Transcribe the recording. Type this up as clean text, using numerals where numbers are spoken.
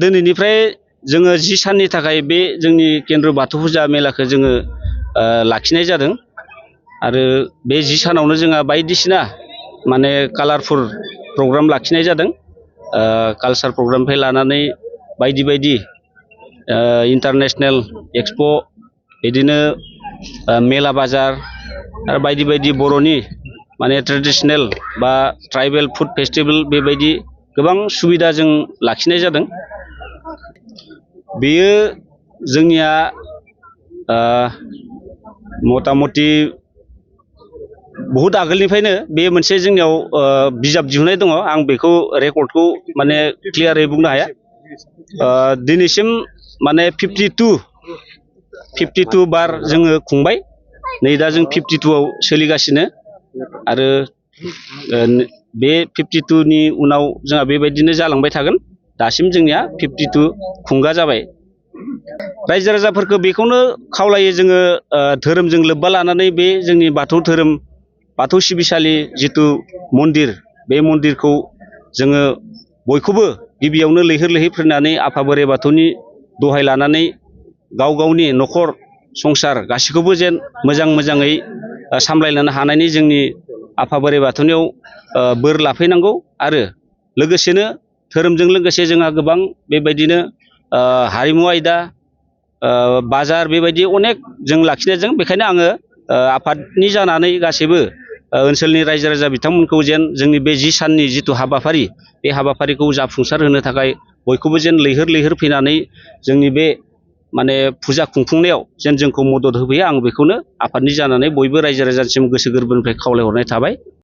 दिनैनिफ्राय जोङो 10 साननि थाखाय बे जोंनि केन्द्र बाथौ फुजा मेलाखौ जोङो लाखिनाय जादों आरो बे 10 सानावनो जोंहा बायदिसिना माने कालारफुल प्रग्राम लाखिनाय जादों। कालचार प्रग्रामनिफ्राय लानानै बायदि बायदि इन्टारनेशनेल एक्सप' बिदिनो मेला बाजार आरो बायदि बायदि बर'नि माने ट्रेडिशनेल बा ट्राइबेल फुड फेस्टिभेल बेबायदि गोबां सुबिदा जों लाखिनाय जादों। बेयो जोंनिया मथा मथि बहुद आगोलनिफ्रायनो बे मोनसे जोंनियाव बिजाब दिहुननाय दङ। आं बेखौ रेकर्डखौ माने क्लियारै बुंनो हाया। दिनैसिम माने 52 बार जोङो खुंबाय। नै दा जों 52आव सोलिगासिनो आरो बे 52नि उनाव जोंहा बेबायदिनो जालांबाय थागोन। दासिम जोंनिया 52 खुंगा जाबाय। रायजो राजाफोरखौ बेखौनो खावलायो जोङो धोरोमजों लोब्बा लानानै बे जोंनि बाथौ धोरोम बाथौ सिबिसालि जिथु मन्दिर बे मन्दिरखौ जोङो बयखौबो गिबियावनो लैहोर लैहोर फैनानै आफा बोराइ बाथौनि दहाय लानानै गाव गावनि न'खर संसार गासैखौबो जेन मोजाङै सामलायलांनो हानायनि जोंनि आफा बोराइ बाथौनियाव बोर लाफैनांगौ आरो लोगोसेनो धोरोमजों लोगोसे जोंहा गोबां बेबायदिनो हारिमु आयदा बाजार बेबायदि अनेक जों लाखिनायजों बेखायनो आङो आफादनि जानानै गासैबो ओनसोलनि रायजो राजा बिथांमोनखौ जेन जोंनि बे 10 साननि जिथु हाबाफारि बे हाबाफारिखौ जाफुंसार होनो थाखाय बयखौबो जेन लैहोर लैहोर फैनानै जोंनि बे माने फुजा खुंफुंनायाव जेन जोंखौ मदद होफैयो आं बेखौनो आफादनि जानानै बयबो रायजो राजानिसिम गोसो गोरबोनिफ्राय खावलायहरनाय थाबाय।